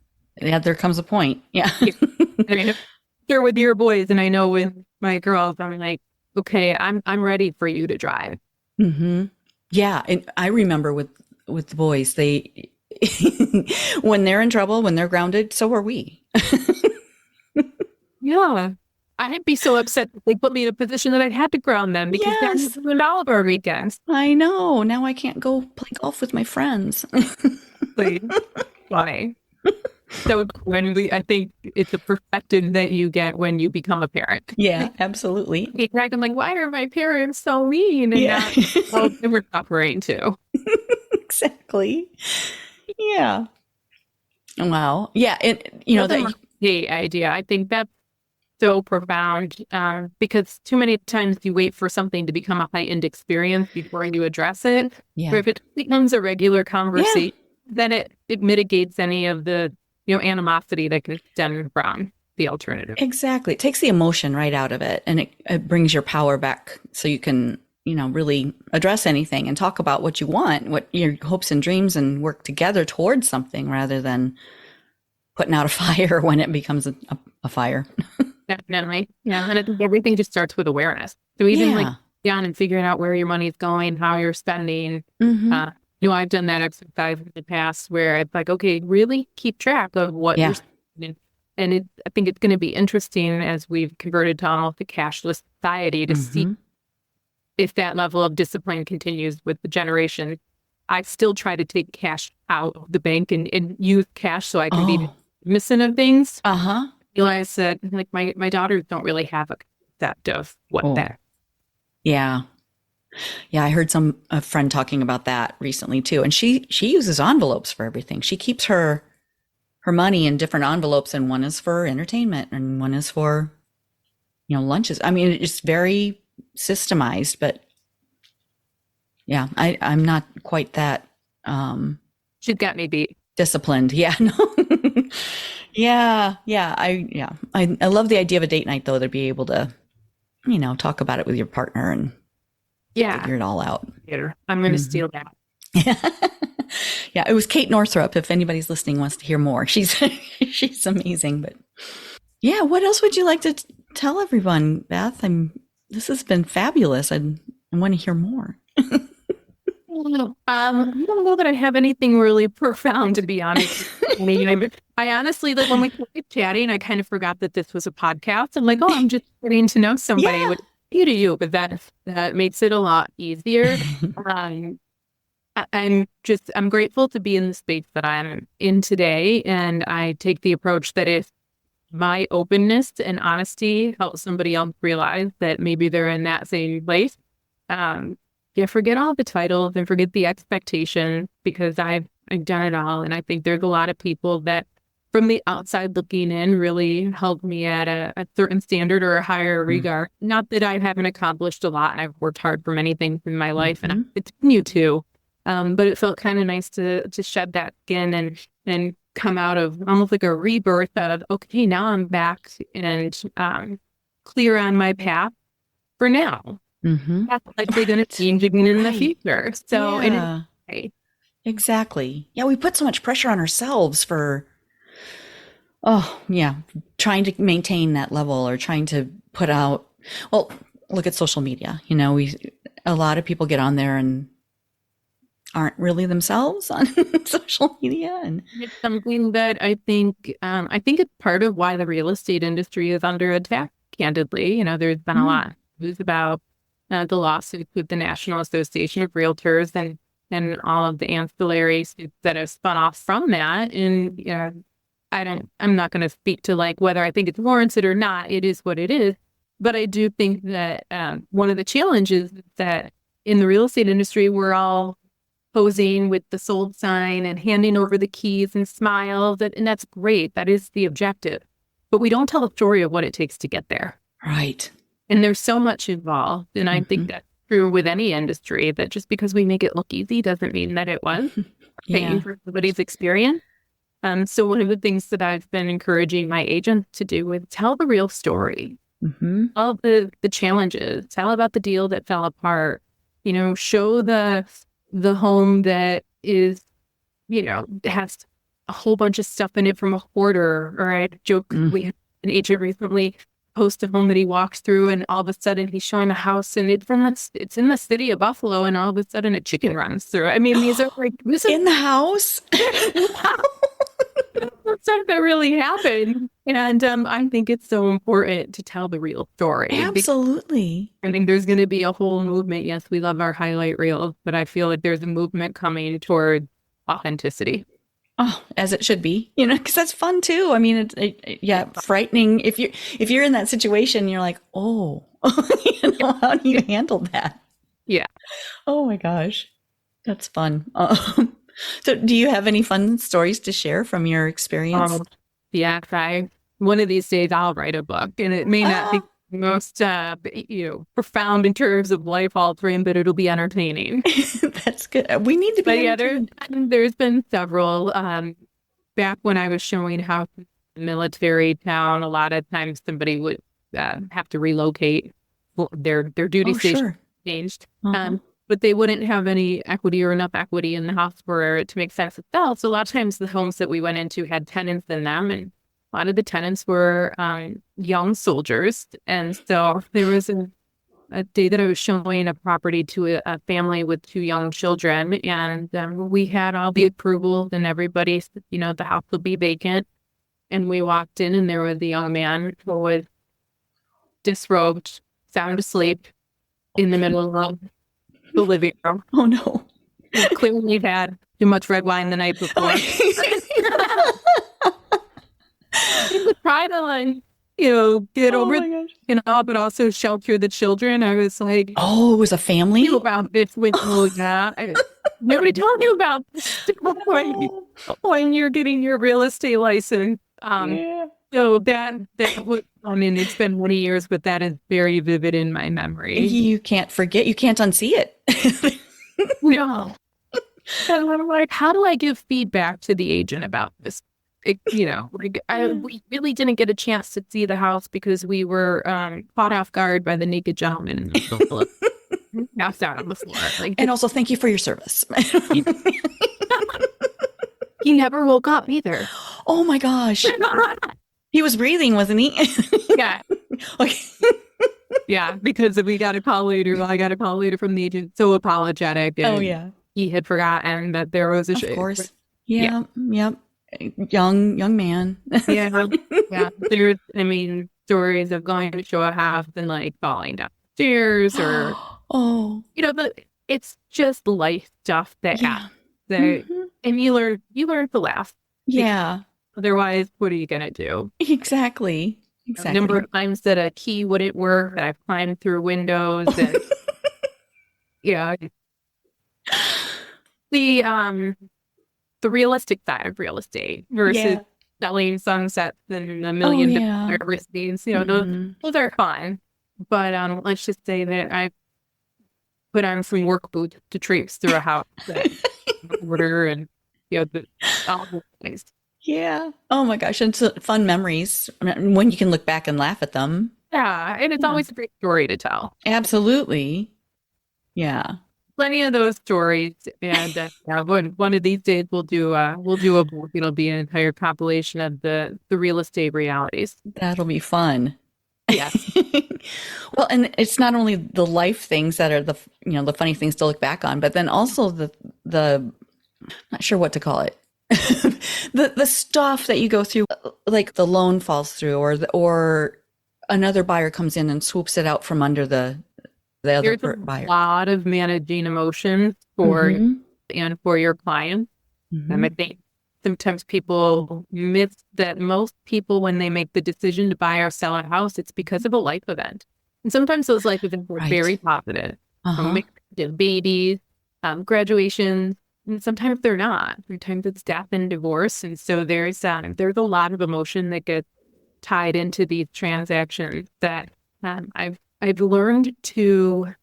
Yeah, there comes a point. Yeah. I mean, if you're with your boys and I know with my girls, I'm like, okay, I'm ready for you to drive. Mm-hmm. Yeah. And I remember with the boys, they when they're in trouble, when they're grounded, so are we. Yeah. I'd be so upset if they put me in a position that I'd had to ground them because Yes. they're doing all of our weekends. I know. Now I can't go play golf with my friends. Why? So I think it's a perspective that you get when you become a parent. Yeah, absolutely. I'm like, why are my parents so mean? And Yeah. well, they were suffering too. Exactly. Yeah. Wow. Yeah. The idea. I think that's so profound because too many times you wait for something to become a heightened experience before you address it. Yeah. Or if it becomes a regular conversation, then it mitigates any of the animosity that can stem from the alternative. Exactly. It takes the emotion right out of it, and it brings your power back so you can really address anything and talk about what you want, what your hopes and dreams, and work together towards something rather than putting out a fire when it becomes a fire. Definitely. Yeah. And I think everything just starts with awareness. So even down and figuring out where your money's going, how you're spending. Mm-hmm. I've done that exercise in the past where it's like, okay, really keep track of what you're spending. And I think it's going to be interesting as we've converted to almost a cashless society to see if that level of discipline continues with the generation. I still try to take cash out of the bank and use cash so I can be missing of things. Uh-huh. Realize that like my daughters don't really have a concept of what that. Yeah. Yeah, I heard a friend talking about that recently too. And she uses envelopes for everything. She keeps her money in different envelopes, and one is for entertainment and one is for lunches. I mean, it's very systemized, but yeah, I'm not quite that She's got me beat. Disciplined. Yeah, no. Yeah. I love the idea of a date night though, to be able to, talk about it with your partner and figure it all out. I'm going to steal that. Yeah, it was Kate Northrup. If anybody's listening wants to hear more, she's amazing. But yeah, what else would you like to tell everyone, Beth? This has been fabulous. I want to hear more. I don't know that I have anything really profound, to be honest. I mean, I honestly, like when we started chatting, I kind of forgot that this was a podcast. I'm like, oh, I'm just getting to know somebody. Yeah. What you to you, but that makes it a lot easier. Um, I'm grateful to be in the space that I'm in today, and I take the approach that if my openness and honesty helps somebody else realize that maybe they're in that same place. Yeah, forget all the titles and forget the expectations, because I've done it all. And I think there's a lot of people that from the outside looking in really held me at a certain standard or a higher regard. Not that I haven't accomplished a lot, and I've worked hard for many things in my life, and I continue to. But it felt kind of nice to shed that skin and come out of almost like a rebirth of, okay, now I'm back and clear on my path for now. That's likely going to change again in the future. So, Exactly. Yeah, we put so much pressure on ourselves for, trying to maintain that level or trying to put out, well, look at social media. You know, a lot of people get on there and aren't really themselves on social media. And it's something that I think it's part of why the real estate industry is under attack, candidly. You know, there's been a lot of news about the lawsuit with the National Association of Realtors and all of the ancillary suits that have spun off from that. And, you know, I'm not going to speak to like whether I think it's warranted or not. It is what it is. But I do think that one of the challenges is that in the real estate industry, we're all posing with the sold sign and handing over the keys and smiles. And that's great. That is the objective. But we don't tell the story of what it takes to get there. Right. And there's so much involved. And I think that's true with any industry, that just because we make it look easy doesn't mean that it was. Paying for somebody's experience. So one of the things that I've been encouraging my agents to do is tell the real story. All the challenges. Tell about the deal that fell apart. You know, show the home that is, you know, has a whole bunch of stuff in it from a hoarder. Or I joke, we had an agent recently post a home that he walks through, and all of a sudden he's showing a house, and it's in the city of Buffalo, and all of a sudden a chicken runs through. I mean, these are like in the house. Stuff that really happened. And I think it's so important to tell the real story. Absolutely. I think there's going to be a whole movement. Yes, we love our highlight reels, but I feel like there's a movement coming toward authenticity. Oh, as it should be, you know, because that's fun too. I mean, frightening. If you're in that situation, you're like, oh, you know, how do you handle that? Yeah. Oh my gosh, that's fun. So do you have any fun stories to share from your experience? Yeah, one of these days I'll write a book, and it may not be the most, profound in terms of life altering, but it'll be entertaining. That's good. We need to be. But there's been several. Back when I was showing how military town, a lot of times somebody would have to relocate. Their duty station changed. But they wouldn't have any equity or enough equity in the house for it to make sense to sell. So a lot of times the homes that we went into had tenants in them, and a lot of the tenants were young soldiers. And so there was a day that I was showing a property to a family with 2 young children, and we had all the approvals, and everybody said, you know, the house will be vacant. And we walked in, and there was a young man who was disrobed, sound asleep in the middle of the living room. Oh no. He clearly had too much red wine the night before. He would try to get over it, but also shelter the children. I was like, oh, it was a family? You about this with nobody told you about this when you're getting your real estate license. So that was, I mean, it's been many years, but that is very vivid in my memory. You can't forget. You can't unsee it. No. And I'm like, how do I give feedback to the agent about this? We really didn't get a chance to see the house because we were caught off guard by the naked gentleman passed out on the floor. And also, thank you for your service. He never woke up either. Oh my gosh. He was breathing, wasn't he? Yeah. Okay. Yeah, because we got a call later. I got a call later from the agent, so apologetic. Oh, yeah. he had forgotten that there was a Of show. course. Yeah. Yeah. Yep. Young man. Yeah. Yeah. There's, I mean, stories of going to show a house and like falling downstairs or, Oh, but it's just life stuff that yeah. happens. That, Hmm. and you learn to laugh. Because Yeah. otherwise, what are you going to do? Exactly. A number Exactly. of times that a key wouldn't work, that I've climbed through windows and, yeah, the the realistic side of real estate versus Yeah. selling sunsets and a Oh, million yeah. different listings. Hmm. Those are fun. But let's just say that I put on some work boots to traipse through a house that order and all the things. Yeah. Oh my gosh. And so fun memories when you can look back and laugh at them. Yeah, and it's Yeah. always a great story to tell. Absolutely. Yeah. Plenty of those stories, and one of these days we'll do a book. It'll be an entire compilation of the real estate realities. That'll be fun. Yes. Well, and it's not only the life things that are the funny things to look back on, but then also the not sure what to call it. The stuff that you go through, like the loan falls through or another buyer comes in and swoops it out from under the other There's a buyer. lot of managing emotions for your clients. I think sometimes people miss that most people, when they make the decision to buy or sell a house, it's because of a life event. And sometimes those life events are Right. very positive. Uh-huh. Babies, graduations, and sometimes they're not. Sometimes it's death and divorce. And so there's a lot of emotion that gets tied into these transactions that I've learned to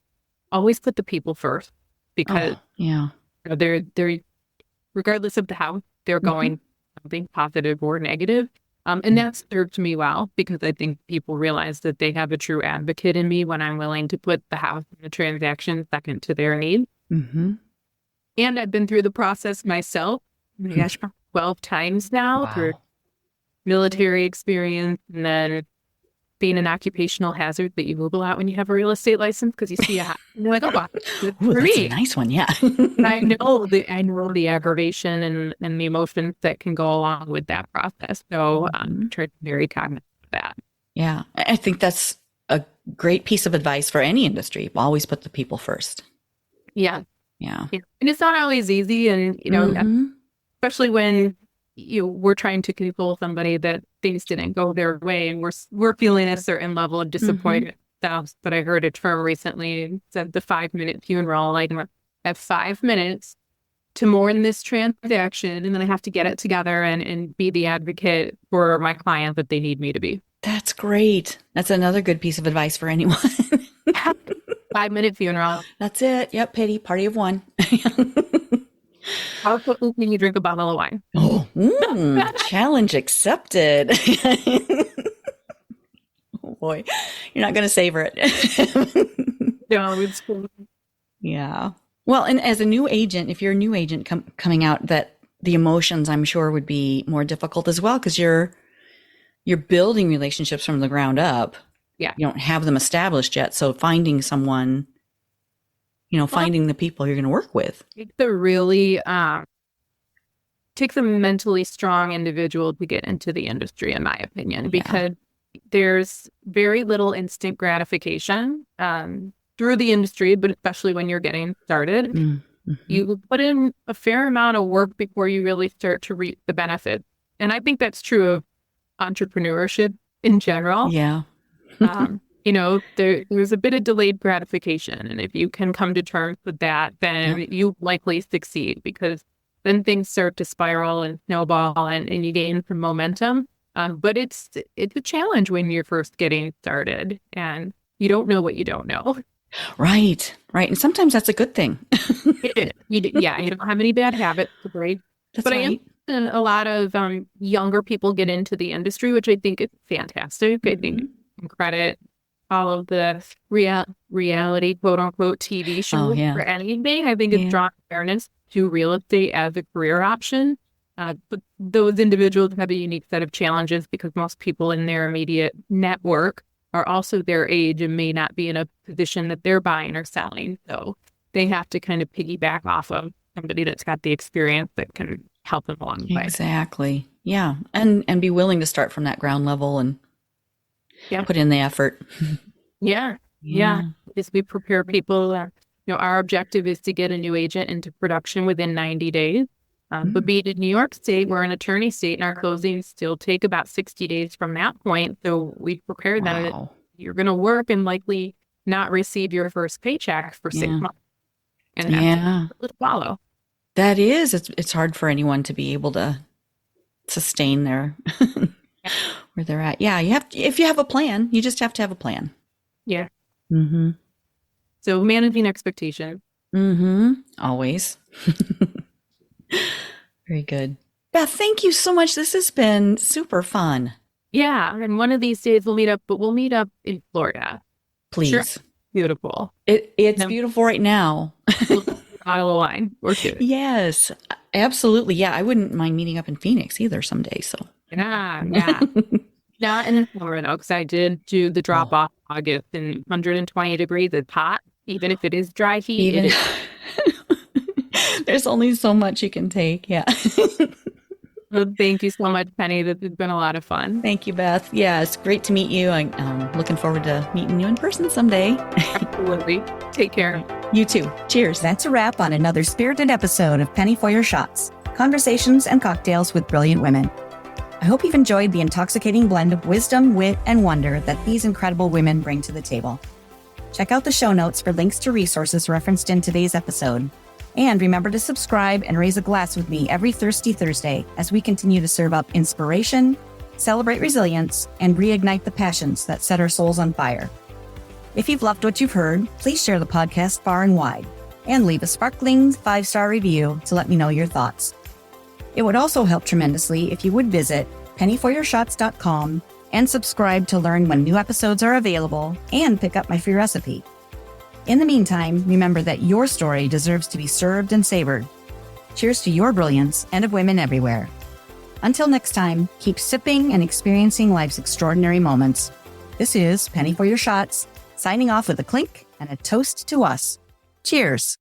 always put the people first, because Yeah. they're regardless of the house, they're going something positive or negative. And that served me well, because I think people realize that they have a true advocate in me when I'm willing to put the house and the transaction second to their needs. Mm-hmm. And I've been through the process myself, gosh, 12 times now, through Wow. military experience, and then being an occupational hazard that you Google out when you have a real estate license, because you see a house and you're like, oh, wow, that's Ooh, for that's a me. nice one. Yeah. I know the aggravation and the emotions that can go along with that process. So I'm very cognizant of that. Yeah. I think that's a great piece of advice for any industry. Always put the people first. Yeah. Yeah. And it's not always easy. And, especially when we're trying to console somebody that things didn't go their way, and we're feeling a certain level of disappointment. But I heard a term recently, said the 5-minute funeral. Like, I have 5 minutes to mourn this transaction, and then I have to get it together and be the advocate for my client that they need me to be. That's great. That's another good piece of advice for anyone. 5-minute funeral. That's it. Yep. Pity. Party of one. How quickly can you drink a bottle of wine? Oh, challenge accepted. Oh boy, you're not going to savor it. No, it's cool. Yeah. Well, and as a new agent, if you're a new agent coming out, that the emotions, I'm sure, would be more difficult as well, because you're building relationships from the ground up. Yeah. You don't have them established yet. So finding someone, finding the people you're going to work with. Takes a mentally strong individual to get into the industry, in my opinion, because there's very little instant gratification through the industry, but especially when you're getting started. You put in a fair amount of work before you really start to reap the benefits. And I think that's true of entrepreneurship in general. Yeah. There's a bit of delayed gratification. And if you can come to terms with that, then you likely succeed, because then things start to spiral and snowball and you gain some momentum. But it's a challenge when you're first getting started and you don't know what you don't know. Right. And sometimes that's a good thing. You don't have any bad habits, right? That's but right. I am a lot of younger people get into the industry, which I think is fantastic. I think you can credit all of the reality, quote unquote, TV shows for anything. I think it's drawn awareness to real estate as a career option. But those individuals have a unique set of challenges, because most people in their immediate network are also their age and may not be in a position that they're buying or selling. So they have to kind of piggyback off of somebody that's got the experience that can help them along the way. Exactly. Yeah. And be willing to start from that ground level and put in the effort. Yeah. As we prepare people, our objective is to get a new agent into production within 90 days. But being in New York State, we're an attorney state, and our closings still take about 60 days from that point. So we prepared them that you're going to work and likely not receive your first paycheck for 6 months. And that's to follow. That is. It's hard for anyone to be able to sustain their where they're at. Yeah, if you have a plan, you just have to have a plan. Yeah. Mm-hmm. So managing expectations. Mm-hmm. Always. Very good. Beth, thank you so much. This has been super fun. Yeah. And one of these days we'll meet up, but we'll meet up in Florida. Please. Sure. Beautiful. It's beautiful right now. Bottle of wine or two. Yes, absolutely. Yeah, I wouldn't mind meeting up in Phoenix either someday. So yeah. Not in the summer though, because I did do the drop off August and 120 degrees. It's hot, even if it is dry heat. It is. There's only so much you can take. Yeah. Well, thank you so much, Penny. This has been a lot of fun. Thank you, Beth. Yeah, it's great to meet you. I'm looking forward to meeting you in person someday. Absolutely. Take care. You too. Cheers. That's a wrap on another spirited episode of Penny for Your Shots, conversations and cocktails with brilliant women. I hope you've enjoyed the intoxicating blend of wisdom, wit, and wonder that these incredible women bring to the table. Check out the show notes for links to resources referenced in today's episode. And remember to subscribe and raise a glass with me every Thirsty Thursday as we continue to serve up inspiration, celebrate resilience, and reignite the passions that set our souls on fire. If you've loved what you've heard, please share the podcast far and wide and leave a sparkling 5-star review to let me know your thoughts. It would also help tremendously if you would visit pennyforyourshots.com and subscribe to learn when new episodes are available and pick up my free recipe. In the meantime, remember that your story deserves to be served and savored. Cheers to your brilliance and of women everywhere. Until next time, keep sipping and experiencing life's extraordinary moments. This is Penny for Your Shots, signing off with a clink and a toast to us. Cheers.